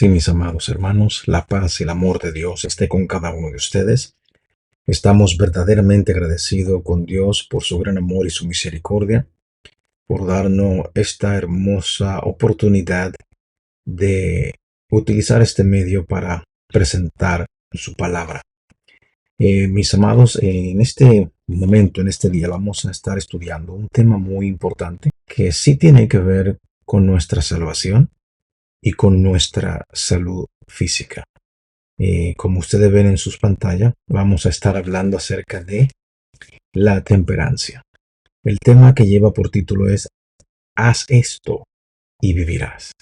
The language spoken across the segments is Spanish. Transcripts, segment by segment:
Sí, mis amados hermanos, la paz y el amor de Dios esté con cada uno de ustedes. Estamos verdaderamente agradecidos con Dios por su gran amor y su misericordia, por darnos esta hermosa oportunidad de utilizar este medio para presentar su palabra. Mis amados, en este momento, en este día, vamos a estar estudiando un tema muy importante que sí tiene que ver con nuestra salvación y con nuestra salud física. Como ustedes ven en sus pantallas, vamos a estar hablando acerca de la temperancia. El tema que lleva por título es Haz esto y vivirás.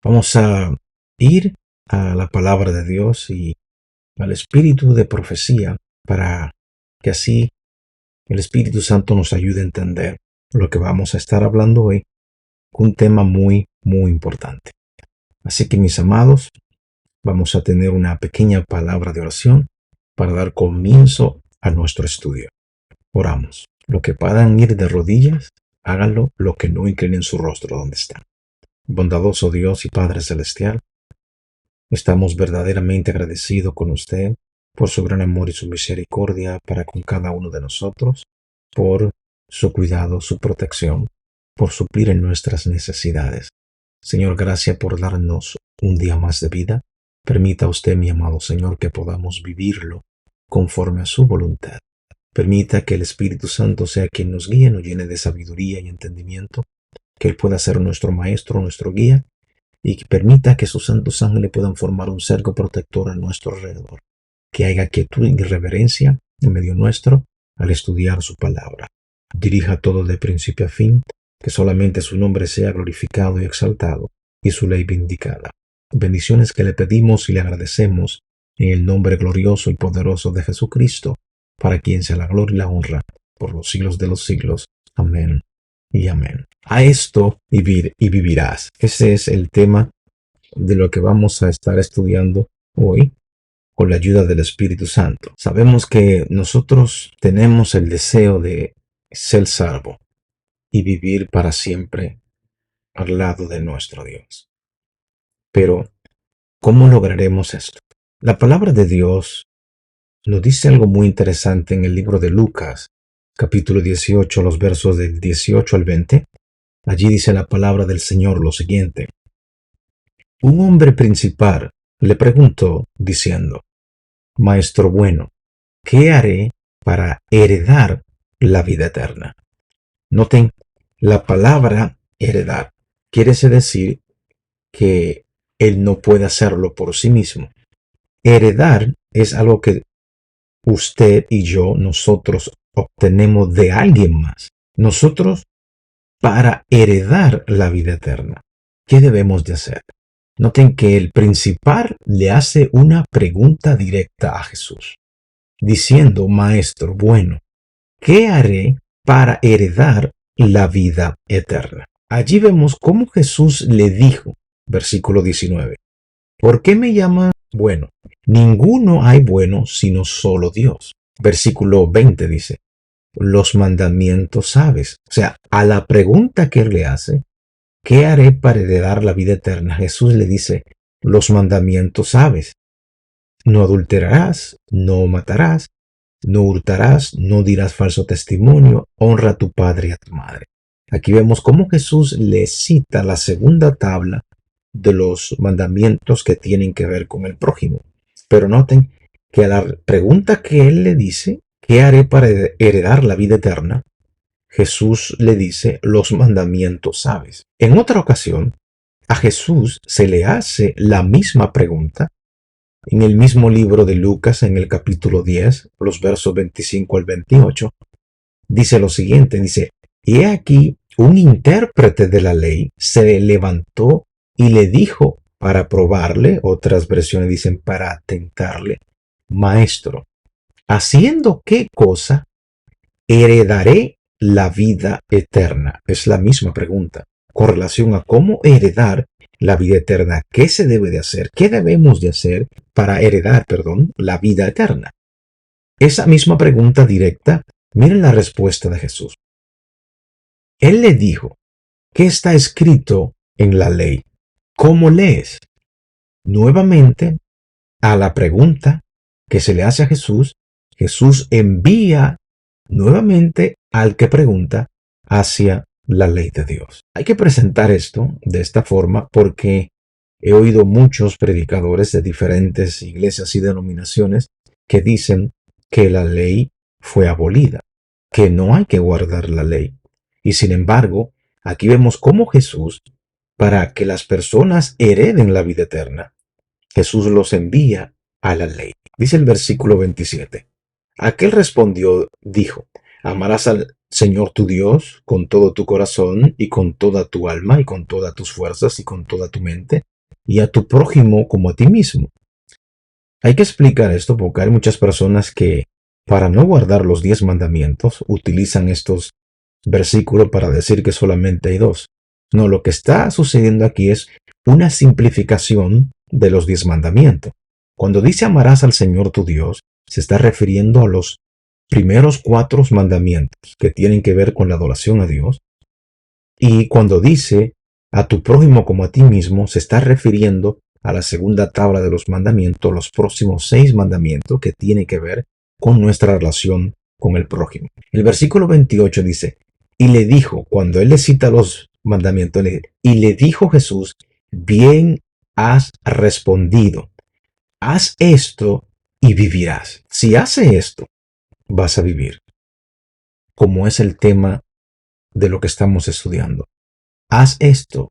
Vamos a ir a la palabra de Dios y al espíritu de profecía para que así el Espíritu Santo nos ayude a entender lo que vamos a estar hablando hoy, un tema muy, muy importante. Así que mis amados, vamos a tener una pequeña palabra de oración para dar comienzo a nuestro estudio. Oramos. Lo que puedan ir de rodillas, háganlo. Lo que no, inclinen su rostro donde están. Bondadoso Dios y Padre Celestial, estamos verdaderamente agradecidos con usted por su gran amor y su misericordia para con cada uno de nosotros, por su cuidado, su protección, por suplir en nuestras necesidades. Señor, gracias por darnos un día más de vida. Permita usted, mi amado Señor, que podamos vivirlo conforme a su voluntad. Permita que el Espíritu Santo sea quien nos guíe, nos llene de sabiduría y entendimiento, que Él pueda ser nuestro Maestro, nuestro guía, y que permita que sus santos ángeles puedan formar un cerco protector a nuestro alrededor. Que haya quietud y reverencia en medio nuestro al estudiar su palabra. Dirija todo de principio a fin, que solamente su nombre sea glorificado y exaltado, y su ley vindicada. Bendiciones que le pedimos y le agradecemos en el nombre glorioso y poderoso de Jesucristo, para quien sea la gloria y la honra por los siglos de los siglos. Amén y amén. A esto y vivirás. Ese es el tema de lo que vamos a estar estudiando hoy con la ayuda del Espíritu Santo. Sabemos que nosotros tenemos el deseo de ser salvo y vivir para siempre al lado de nuestro Dios. Pero, ¿cómo lograremos esto? La palabra de Dios nos dice algo muy interesante en el libro de Lucas, capítulo 18, los versos del 18 al 20. Allí dice la palabra del Señor lo siguiente. Un hombre principal le preguntó, diciendo, Maestro bueno, ¿qué haré para heredar la vida eterna? Noten, la palabra heredar quiere decir que él no puede hacerlo por sí mismo. Heredar es algo que usted y yo, nosotros obtenemos de alguien más. Nosotros, para heredar la vida eterna, ¿qué debemos de hacer? Noten que el principal le hace una pregunta directa a Jesús, diciendo, Maestro, bueno, ¿qué haré para heredar la vida eterna? Allí vemos cómo Jesús le dijo, versículo 19, ¿por qué me llama bueno? Ninguno hay bueno sino solo Dios. Versículo 20 dice, los mandamientos sabes. O sea, a la pregunta que él le hace, ¿qué haré para heredar la vida eterna? Jesús le dice, los mandamientos sabes. No adulterarás, no matarás, no hurtarás, no dirás falso testimonio, honra a tu padre y a tu madre. Aquí vemos cómo Jesús le cita la segunda tabla de los mandamientos que tienen que ver con el prójimo. Pero noten que a la pregunta que él le dice, ¿qué haré para heredar la vida eterna? Jesús le dice, los mandamientos sabes. En otra ocasión, a Jesús se le hace la misma pregunta en el mismo libro de Lucas, en el capítulo 10, los versos 25 al 28. Dice lo siguiente, dice, y he aquí un intérprete de la ley se levantó y le dijo para probarle, otras versiones dicen para tentarle, Maestro, ¿haciendo qué cosa heredaré la vida eterna? Es la misma pregunta con relación a cómo heredar la vida eterna. ¿Qué se debe de hacer? ¿Qué debemos de hacer para heredar, la vida eterna? Esa misma pregunta directa, miren la respuesta de Jesús. Él le dijo, ¿qué está escrito en la ley? ¿Cómo lees? Nuevamente, a la pregunta que se le hace a Jesús, Jesús envía nuevamente al que pregunta hacia la ley de Dios. Hay que presentar esto de esta forma porque he oído muchos predicadores de diferentes iglesias y denominaciones que dicen que la ley fue abolida, que no hay que guardar la ley. Y sin embargo, aquí vemos cómo Jesús, para que las personas hereden la vida eterna, Jesús los envía a la ley. Dice el versículo 27. Aquel respondió, dijo, amarás al Señor tu Dios con todo tu corazón y con toda tu alma y con todas tus fuerzas y con toda tu mente y a tu prójimo como a ti mismo. Hay que explicar esto porque hay muchas personas que para no guardar los 10 mandamientos utilizan estos versículos para decir que solamente hay dos. No, lo que está sucediendo aquí es una simplificación de los 10 mandamientos. Cuando dice amarás al Señor tu Dios, se está refiriendo a los primeros 4 mandamientos que tienen que ver con la adoración a Dios. Y cuando dice a tu prójimo como a ti mismo, se está refiriendo a la segunda tabla de los mandamientos, los próximos 6 mandamientos que tienen que ver con nuestra relación con el prójimo. El versículo 28 dice, y le dijo, cuando él le cita los mandamientos, y le dijo Jesús, bien has respondido, haz esto y vivirás. Si haces esto, vas a vivir, como es el tema de lo que estamos estudiando. Haz esto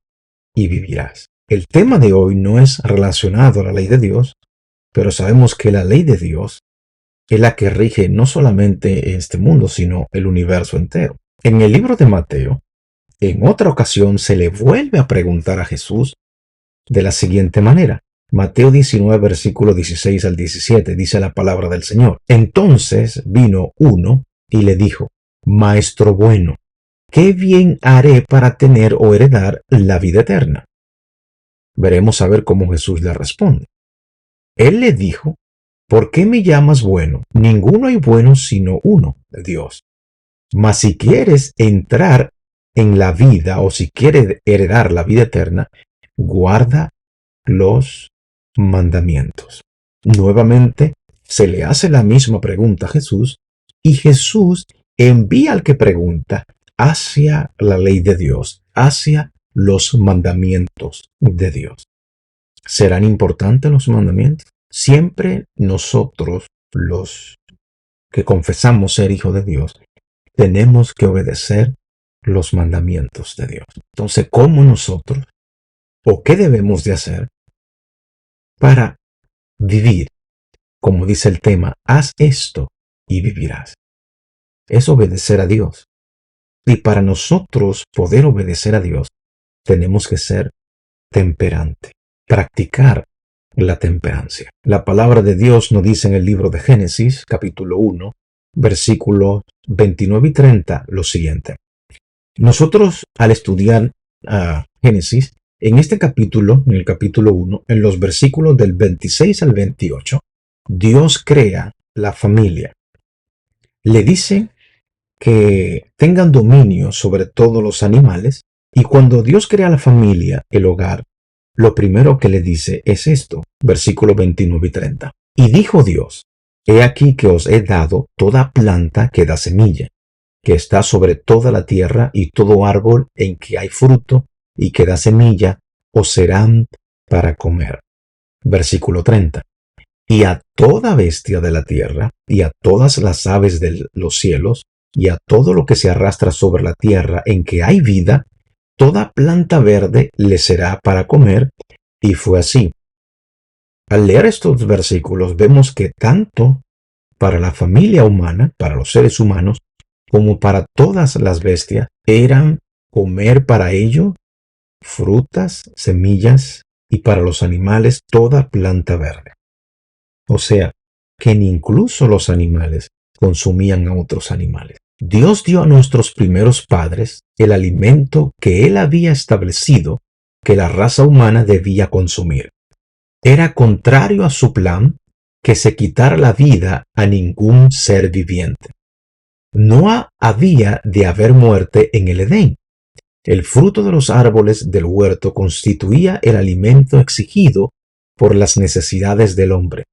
y vivirás. El tema de hoy no es relacionado a la ley de Dios, pero sabemos que la ley de Dios es la que rige no solamente este mundo, sino el universo entero. En el libro de Mateo, en otra ocasión se le vuelve a preguntar a Jesús de la siguiente manera. Mateo 19, versículo 16 al 17, dice la palabra del Señor. Entonces vino uno y le dijo, Maestro bueno, ¿qué bien haré para tener o heredar la vida eterna? Veremos a ver cómo Jesús le responde. Él le dijo, ¿por qué me llamas bueno? Ninguno hay bueno sino uno, Dios. Mas si quieres entrar en la vida o si quieres heredar la vida eterna, guarda los mandamientos. Nuevamente se le hace la misma pregunta a Jesús y Jesús envía al que pregunta hacia la ley de Dios, hacia los mandamientos de Dios. ¿Serán importantes los mandamientos? Siempre nosotros, los que confesamos ser hijos de Dios, tenemos que obedecer los mandamientos de Dios. Entonces, ¿cómo nosotros o qué debemos de hacer para vivir? Como dice el tema, haz esto y vivirás. Es obedecer a Dios. Y para nosotros poder obedecer a Dios, tenemos que ser temperantes, practicar la temperancia. La palabra de Dios nos dice en el libro de Génesis, capítulo 1, versículos 29 y 30, lo siguiente. Nosotros, al estudiar Génesis, en este capítulo, en el capítulo 1, en los versículos del 26 al 28, Dios crea la familia. Le dice que tengan dominio sobre todos los animales, y cuando Dios crea la familia, el hogar, lo primero que le dice es esto, versículos 29 y 30. Y dijo Dios, he aquí que os he dado toda planta que da semilla, que está sobre toda la tierra, y todo árbol en que hay fruto y que da semilla, os serán para comer. Versículo 30. Y a toda bestia de la tierra, y a todas las aves de los cielos, y a todo lo que se arrastra sobre la tierra en que hay vida, toda planta verde le será para comer. Y fue así. Al leer estos versículos vemos que tanto para la familia humana, para los seres humanos, como para todas las bestias, eran comer para ello frutas, semillas, y para los animales toda planta verde. O sea, que ni incluso los animales consumían a otros animales. Dios dio a nuestros primeros padres el alimento que Él había establecido que la raza humana debía consumir. Era contrario a su plan que se quitara la vida a ningún ser viviente. No había de haber muerte en el Edén. El fruto de los árboles del huerto constituía el alimento exigido por las necesidades del hombre.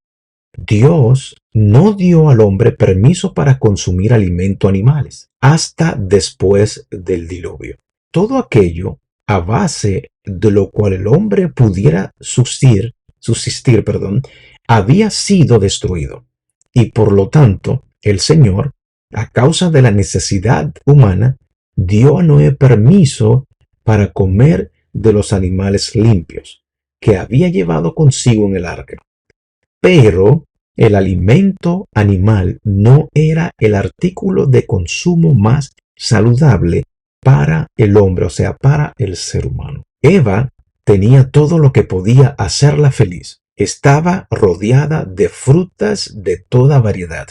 Dios no dio al hombre permiso para consumir alimento animales hasta después del diluvio. Todo aquello a base de lo cual el hombre pudiera subsistir, había sido destruido. Y por lo tanto, el Señor, a causa de la necesidad humana, dio a Noé permiso para comer de los animales limpios que había llevado consigo en el arca. Pero el alimento animal no era el artículo de consumo más saludable para el hombre, o sea, para el ser humano. Eva tenía todo lo que podía hacerla feliz. Estaba rodeada de frutas de toda variedad.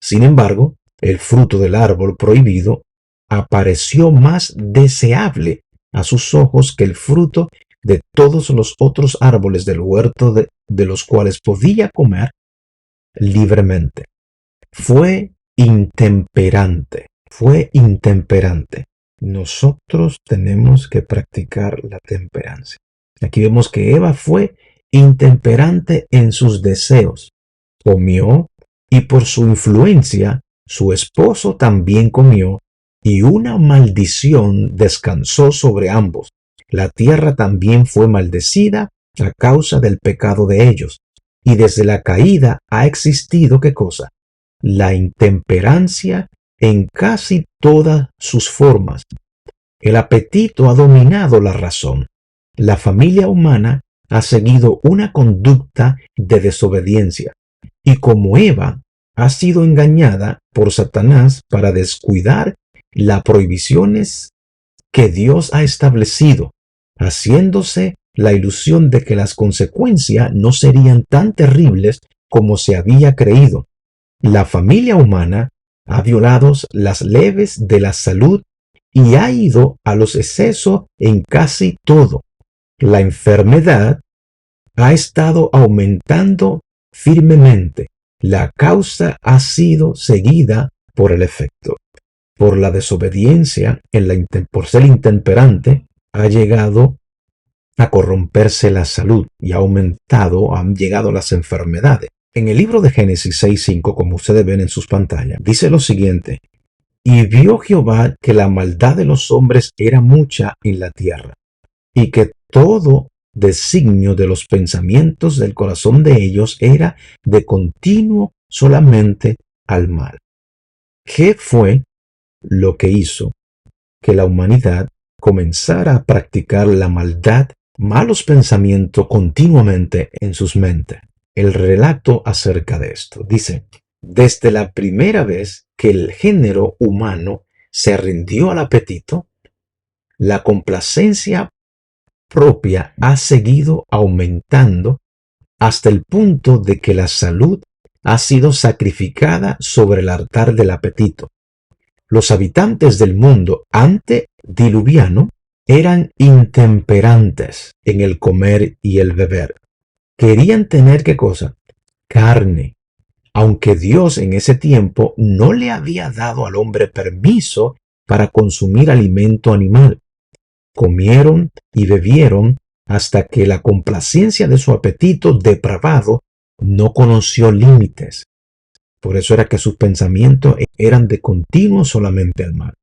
Sin embargo, el fruto del árbol prohibido apareció más deseable a sus ojos que el fruto de todos los otros árboles del huerto de los cuales podía comer libremente. Fue intemperante. Nosotros tenemos que practicar la temperancia. Aquí vemos que Eva fue intemperante en sus deseos. Comió y por su influencia su esposo también comió y una maldición descansó sobre ambos. La tierra también fue maldecida a causa del pecado de ellos. Y desde la caída ha existido, ¿qué cosa? La intemperancia en casi todas sus formas. El apetito ha dominado la razón. La familia humana ha seguido una conducta de desobediencia. Y como Eva ha sido engañada por Satanás para descuidar las prohibiciones que Dios ha establecido, haciéndose la ilusión de que las consecuencias no serían tan terribles como se había creído. La familia humana ha violado las leyes de la salud y ha ido a los excesos en casi todo. La enfermedad ha estado aumentando firmemente. La causa ha sido seguida por el efecto. Por la desobediencia, por ser intemperante, ha llegado a corromperse la salud y han llegado las enfermedades. En el libro de Génesis 6:5, como ustedes ven en sus pantallas, dice lo siguiente: y vio Jehová que la maldad de los hombres era mucha en la tierra, y que todo designio de los pensamientos del corazón de ellos era de continuo solamente al mal. ¿Qué fue lo que hizo que la humanidad comenzara a practicar la maldad, malos pensamientos continuamente en sus mentes? El relato acerca de esto dice: desde la primera vez que el género humano se rindió al apetito, la complacencia propia ha seguido aumentando hasta el punto de que la salud ha sido sacrificada sobre el altar del apetito. Los habitantes del mundo antediluviano eran intemperantes en el comer y el beber. Querían tener ¿qué cosa? Carne, aunque Dios en ese tiempo no le había dado al hombre permiso para consumir alimento animal. Comieron y bebieron hasta que la complacencia de su apetito depravado no conoció límites. Por eso era que sus pensamientos eran de continuo solamente al mal.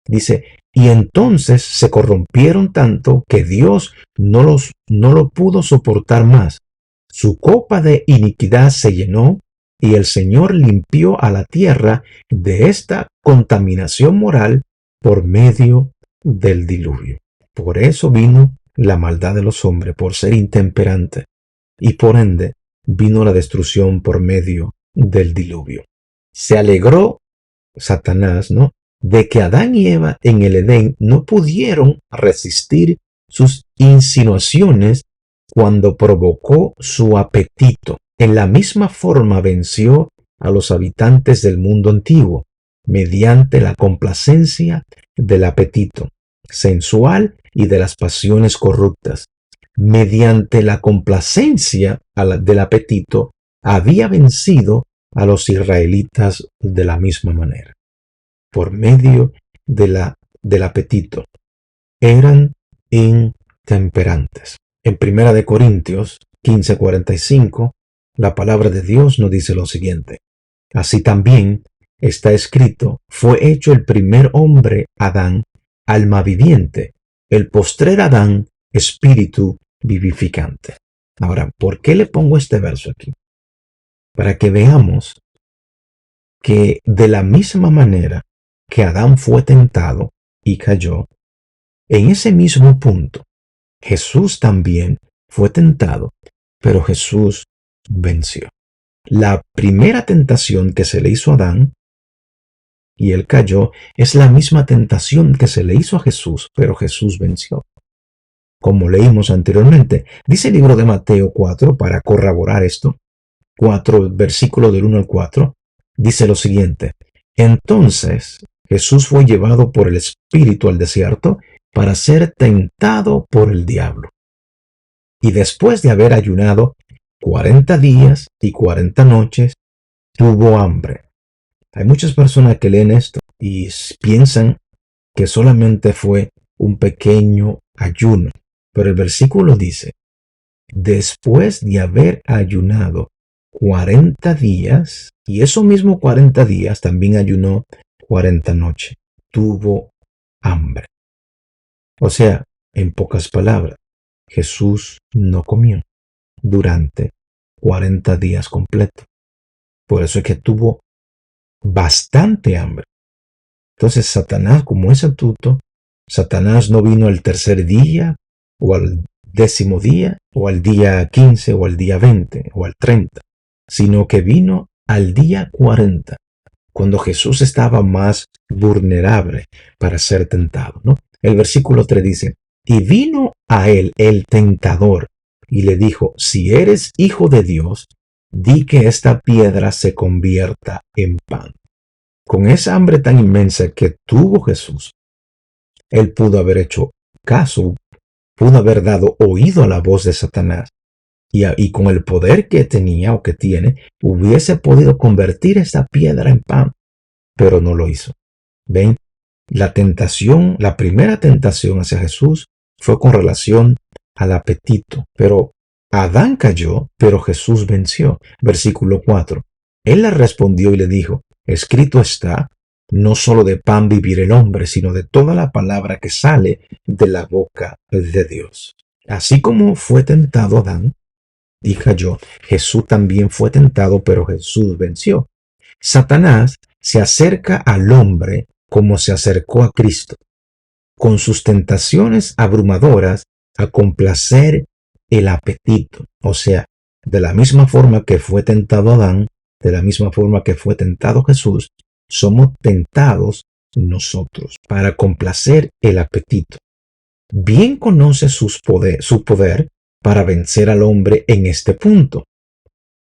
Dice, y entonces se corrompieron tanto que Dios no lo pudo soportar más. Su copa de iniquidad se llenó y el Señor limpió a la tierra de esta contaminación moral por medio del diluvio. Por eso vino la maldad de los hombres, por ser intemperante, y por ende vino la destrucción por medio del diluvio. Se alegró Satanás, ¿no?, de que Adán y Eva en el Edén no pudieron resistir sus insinuaciones cuando provocó su apetito. En la misma forma venció a los habitantes del mundo antiguo mediante la complacencia del apetito sensual y de las pasiones corruptas. Mediante la complacencia del apetito había vencido a los israelitas de la misma manera. Por medio del apetito eran intemperantes. En Primera de Corintios 15:45, la palabra de Dios nos dice lo siguiente: así también está escrito, fue hecho el primer hombre, Adán, alma viviente, el postrer Adán, espíritu vivificante. Ahora, ¿por qué le pongo este verso aquí? Para que veamos que de la misma manera que Adán fue tentado y cayó, en ese mismo punto, Jesús también fue tentado, pero Jesús venció. La primera tentación que se le hizo a Adán y él cayó es la misma tentación que se le hizo a Jesús, pero Jesús venció. Como leímos anteriormente, dice el libro de Mateo 4, para corroborar esto, 4, versículo del 1 al 4, dice lo siguiente: entonces Jesús fue llevado por el Espíritu al desierto para ser tentado por el diablo. Y después de haber ayunado 40 días y 40 noches, tuvo hambre. Hay muchas personas que leen esto y piensan que solamente fue un pequeño ayuno. Pero el versículo dice, después de haber ayunado 40 días, y esos mismos 40 días también ayunó 40 noches, tuvo hambre. O sea, en pocas palabras, Jesús no comió durante 40 días completos. Por eso es que tuvo bastante hambre. Entonces Satanás, como es astuto, Satanás no vino al tercer día o al 10º día o al día 15 o al día 20 o al 30, sino que vino al día 40, cuando Jesús estaba más vulnerable para ser tentado, ¿no? El versículo 3 dice, y vino a él el tentador y le dijo, si eres hijo de Dios, di que esta piedra se convierta en pan. Con esa hambre tan inmensa que tuvo Jesús, él pudo haber hecho caso, pudo haber dado oído a la voz de Satanás y con el poder que tenía o que tiene, hubiese podido convertir esta piedra en pan, pero no lo hizo. ¿Ven? La tentación, la primera tentación hacia Jesús fue con relación al apetito, pero Adán cayó, pero Jesús venció. Versículo 4. Él le respondió y le dijo, escrito está, no solo de pan vivir el hombre, sino de toda la palabra que sale de la boca de Dios. Así como fue tentado Adán y cayó, Jesús también fue tentado, pero Jesús venció. Satanás se acerca al hombre como se acercó a Cristo, con sus tentaciones abrumadoras a complacer el apetito. O sea, de la misma forma que fue tentado Adán, de la misma forma que fue tentado Jesús, somos tentados nosotros para complacer el apetito. Bien conoce su poder para vencer al hombre en este punto.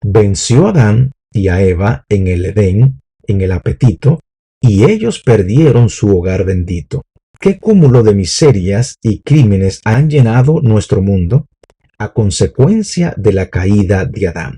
Venció a Adán y a Eva en el Edén, en el apetito, y ellos perdieron su hogar bendito. ¿Qué cúmulo de miserias y crímenes han llenado nuestro mundo a consecuencia de la caída de Adán?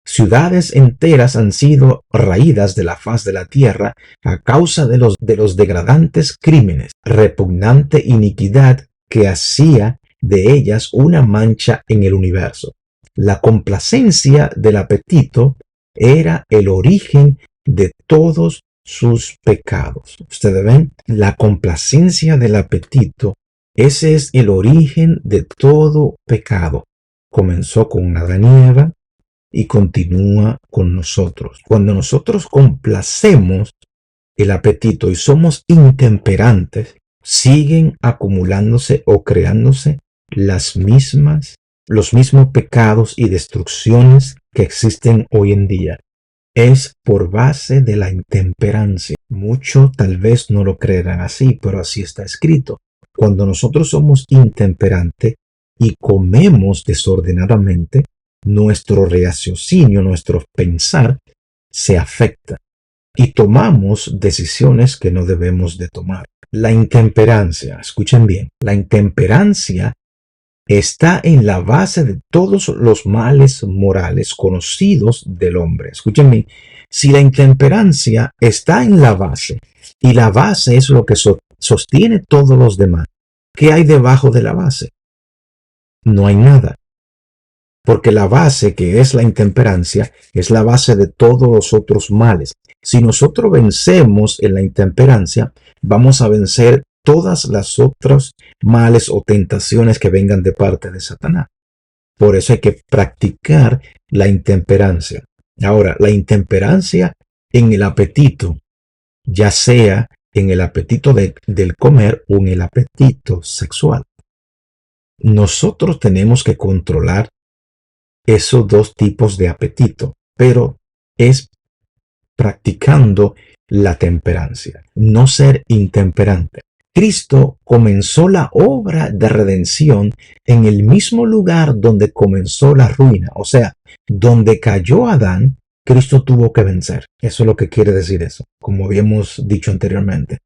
Ciudades enteras han sido raídas de la faz de la tierra a causa de los degradantes crímenes, repugnante iniquidad que hacía de ellas una mancha en el universo. La complacencia del apetito era el origen de todos sus pecados. Ustedes ven, la complacencia del apetito, ese es el origen de todo pecado. Comenzó con Adán y Eva y continúa con nosotros. Cuando nosotros complacemos el apetito y somos intemperantes, siguen acumulándose o creándose los mismos pecados y destrucciones que existen hoy en día. Es por base de la intemperancia. Muchos tal vez no lo creerán así, pero así está escrito. Cuando nosotros somos intemperantes y comemos desordenadamente, nuestro raciocinio, nuestro pensar se afecta y tomamos decisiones que no debemos de tomar. La intemperancia, escuchen bien, la intemperancia está en la base de todos los males morales conocidos del hombre. Escuchen bien, si la intemperancia está en la base y la base es lo que sostiene todos los demás, ¿qué hay debajo de la base? No hay nada. porque la base que es la intemperancia es la base de todos los otros males. Si nosotros vencemos en la intemperancia, vamos a vencer todas las otras males o tentaciones que vengan de parte de Satanás. Por eso hay que practicar la intemperancia. Ahora, la intemperancia en el apetito, ya sea en el apetito del comer o en el apetito sexual. Nosotros tenemos que controlar esos dos tipos de apetito, pero es practicando la temperancia, no ser intemperante. Cristo comenzó la obra de redención en el mismo lugar donde comenzó la ruina, o sea, donde cayó Adán, Cristo tuvo que vencer. Eso es lo que quiere decir eso, como habíamos dicho anteriormente.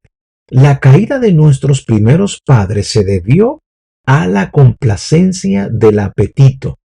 La caída de nuestros primeros padres se debió a la complacencia del apetito.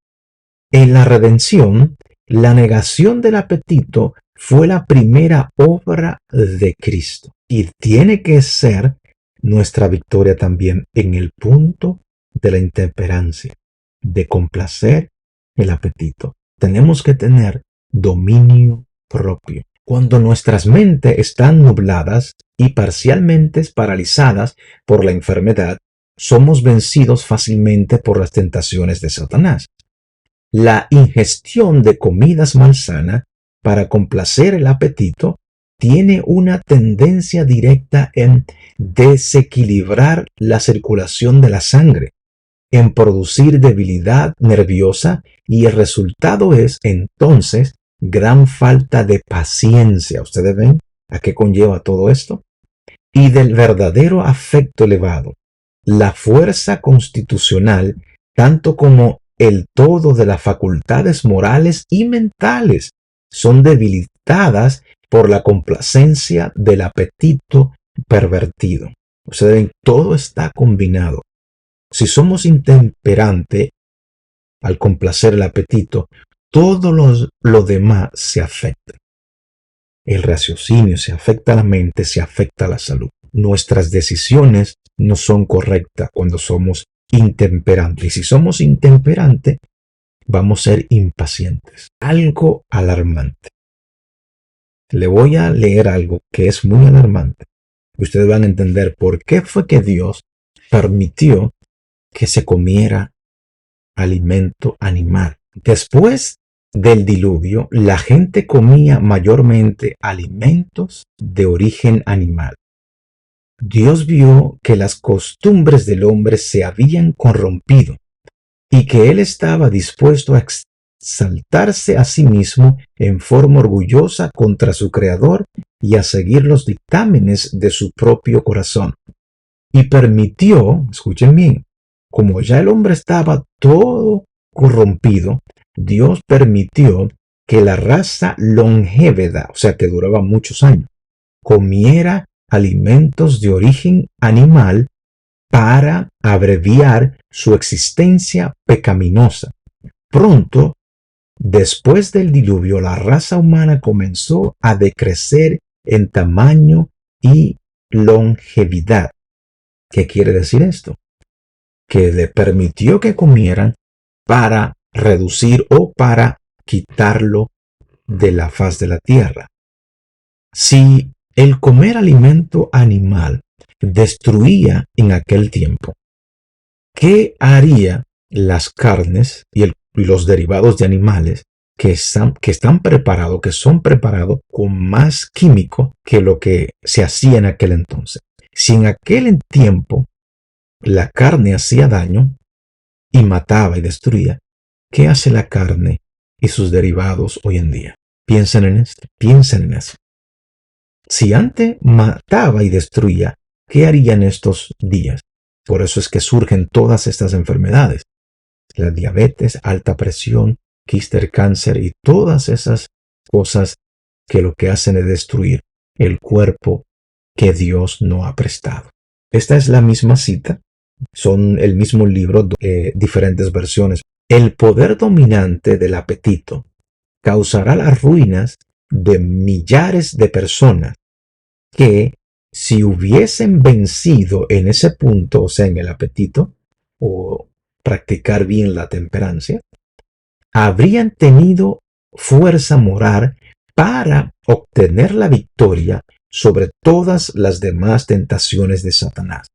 En la redención, la negación del apetito fue la primera obra de Cristo y tiene que ser nuestra victoria también en el punto de la intemperancia, de complacer el apetito. Tenemos que tener dominio propio. Cuando nuestras mentes están nubladas y parcialmente paralizadas por la enfermedad, somos vencidos fácilmente por las tentaciones de Satanás. La ingestión de comidas malsanas para complacer el apetito tiene una tendencia directa en desequilibrar la circulación de la sangre, en producir debilidad nerviosa y el resultado es entonces gran falta de paciencia. ¿Ustedes ven a qué conlleva todo esto? Y del verdadero afecto elevado. La fuerza constitucional, tanto como el todo de las facultades morales y mentales, son debilitadas por la complacencia del apetito pervertido. Ustedes ven, todo está combinado. Si somos intemperantes al complacer el apetito, todo lo demás se afecta. El raciocinio se afecta a la mente, se afecta a la salud. Nuestras decisiones no son correctas cuando somos intemperantes. Y si somos intemperantes, vamos a ser impacientes. Algo alarmante. Le voy a leer algo que es muy alarmante. Ustedes van a entender por qué fue que Dios permitió que se comiera alimento animal. Después del diluvio, la gente comía mayormente alimentos de origen animal. Dios vio que las costumbres del hombre se habían corrompido y que él estaba dispuesto a exaltarse a sí mismo en forma orgullosa contra su creador y a seguir los dictámenes de su propio corazón. Y permitió, escuchen bien, como ya el hombre estaba todo corrompido, Dios permitió que la raza longeveda, o sea que duraba muchos años, comiera alimentos de origen animal para abreviar su existencia pecaminosa. Pronto, después del diluvio, la raza humana comenzó a decrecer en tamaño y longevidad. ¿Qué quiere decir esto? Que le permitió que comieran para reducir o para quitarlo de la faz de la tierra. Si el comer alimento animal destruía en aquel tiempo, ¿qué haría las carnes y los derivados de animales que están preparados, que son preparados con más químico que lo que se hacía en aquel entonces? Si en aquel tiempo la carne hacía daño y mataba y destruía, ¿qué hace la carne y sus derivados hoy en día? Piensen en esto, piensen en eso. Si antes mataba y destruía, ¿qué haría en estos días? Por eso es que surgen todas estas enfermedades. La diabetes, alta presión, quiste, cáncer y todas esas cosas que lo que hacen es destruir el cuerpo que Dios no ha prestado. Esta es la misma cita, son el mismo libro, diferentes versiones. El poder dominante del apetito causará las ruinas de millares de personas que si hubiesen vencido en ese punto, o sea, en el apetito, o practicar bien la temperancia, habrían tenido fuerza moral para obtener la victoria sobre todas las demás tentaciones de Satanás.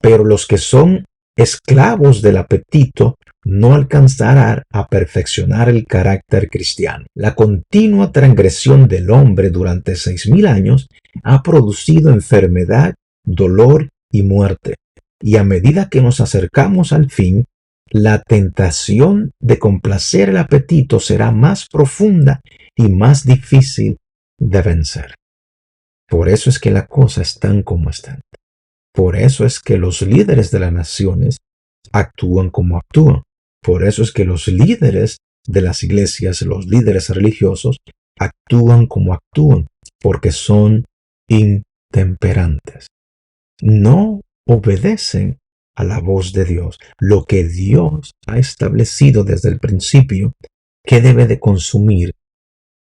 Pero los que son esclavos del apetito no alcanzarán a perfeccionar el carácter cristiano. La continua transgresión del hombre durante 6.000 años ha producido enfermedad, dolor y muerte. Y a medida que nos acercamos al fin, la tentación de complacer el apetito será más profunda y más difícil de vencer. Por eso es que las cosas están como están. Por eso es que los líderes de las naciones actúan como actúan. Por eso es que los líderes de las iglesias, los líderes religiosos, actúan como actúan, porque son intemperantes. No obedecen a la voz de Dios, lo que Dios ha establecido desde el principio que debe de consumir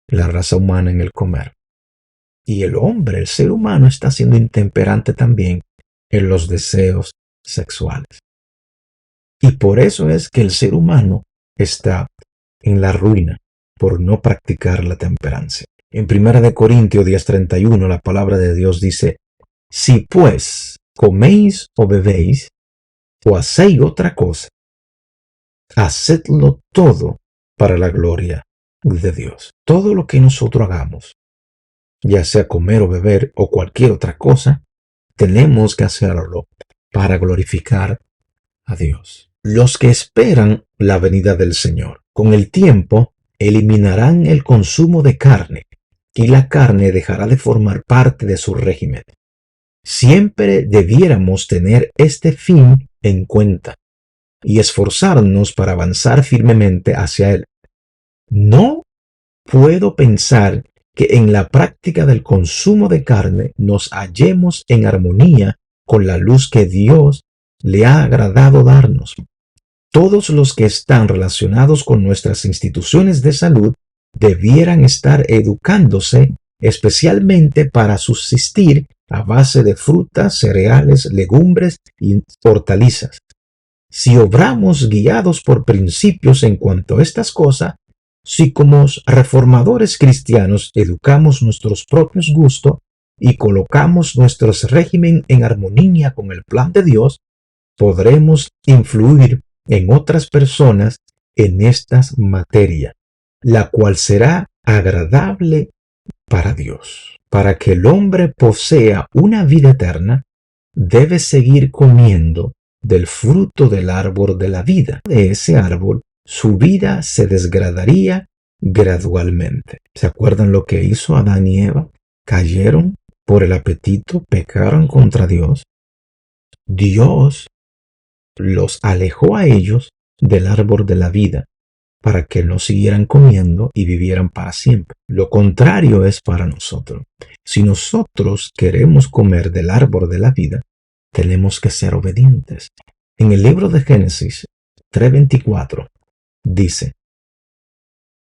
la raza humana en el comer. Y el hombre, el ser humano, está siendo intemperante también en los deseos sexuales. Y por eso es que el ser humano está en la ruina por no practicar la temperancia. En 1 Corintios 10:31 la palabra de Dios dice: si pues coméis o bebéis o hacéis otra cosa, hacedlo todo para la gloria de Dios. Todo lo que nosotros hagamos, ya sea comer o beber o cualquier otra cosa, tenemos que hacerlo para glorificar a Dios. Los que esperan la venida del Señor, con el tiempo, eliminarán el consumo de carne y la carne dejará de formar parte de su régimen. Siempre debiéramos tener este fin en cuenta y esforzarnos para avanzar firmemente hacia él. No puedo pensar que en la práctica del consumo de carne nos hallemos en armonía con la luz que Dios le ha agradado darnos. Todos los que están relacionados con nuestras instituciones de salud debieran estar educándose especialmente para subsistir a base de frutas, cereales, legumbres y hortalizas. Si obramos guiados por principios en cuanto a estas cosas, si como reformadores cristianos educamos nuestros propios gustos y colocamos nuestro régimen en armonía con el plan de Dios, podremos influir en otras personas en estas materias, la cual será agradable para Dios. Para que el hombre posea una vida eterna, debe seguir comiendo del fruto del árbol de la vida. De ese árbol, su vida se desgradaría gradualmente. ¿Se acuerdan lo que hizo Adán y Eva? Cayeron por el apetito, pecaron contra Dios. Dios los alejó a ellos del árbol de la vida para que no siguieran comiendo y vivieran para siempre. Lo contrario es para nosotros. Si nosotros queremos comer del árbol de la vida, tenemos que ser obedientes. En el libro de Génesis 3:24 dice: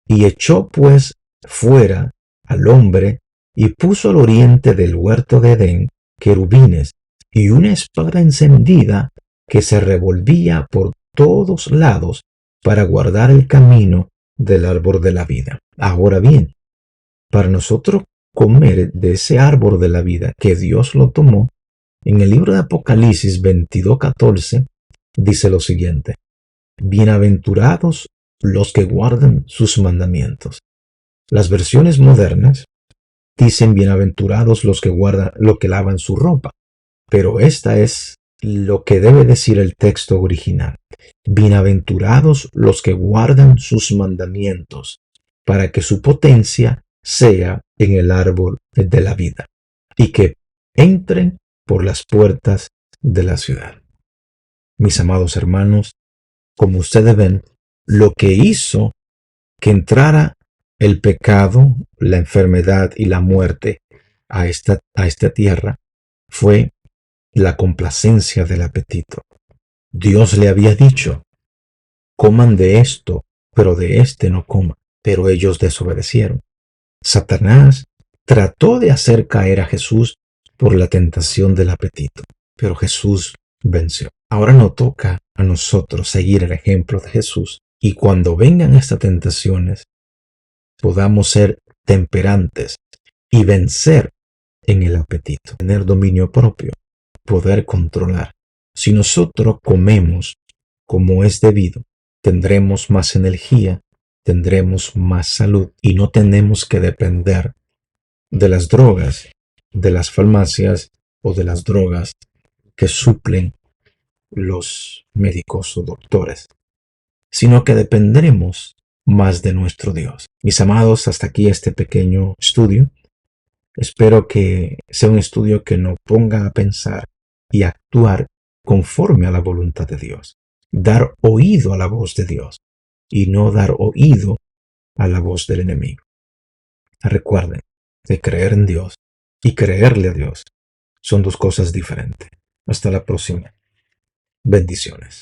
y echó pues fuera al hombre y puso al oriente del huerto de Edén querubines y una espada encendida que se revolvía por todos lados para guardar el camino del árbol de la vida. Ahora bien, para nosotros comer de ese árbol de la vida que Dios lo tomó, en el libro de Apocalipsis 22:14 dice lo siguiente: bienaventurados los que guardan sus mandamientos. Las versiones modernas dicen bienaventurados los que guardan, los que lavan su ropa, pero esta es lo que debe decir el texto original. Bienaventurados los que guardan sus mandamientos, para que su potencia sea en el árbol de la vida, y que entren por las puertas de la ciudad. Mis amados hermanos, como ustedes ven, lo que hizo que entrara el pecado, la enfermedad y la muerte a esta tierra fue la complacencia del apetito. Dios le había dicho: coman de esto, pero de este no coman. Pero ellos desobedecieron. Satanás trató de hacer caer a Jesús por la tentación del apetito, pero Jesús venció. Ahora nos toca a nosotros seguir el ejemplo de Jesús Y cuando vengan estas tentaciones, podamos ser temperantes y vencer en el apetito, tener dominio propio, poder controlar. Si nosotros comemos como es debido, tendremos más energía, tendremos más salud y no tenemos que depender de las drogas, de las farmacias o de las drogas que suplen los médicos o doctores, sino que dependeremos más de nuestro Dios. Mis amados, hasta aquí este pequeño estudio. Espero que sea un estudio que nos ponga a pensar y actuar conforme a la voluntad de Dios. Dar oído a la voz de Dios y no dar oído a la voz del enemigo. Recuerden que creer en Dios y creerle a Dios son dos cosas diferentes. Hasta la próxima. Bendiciones.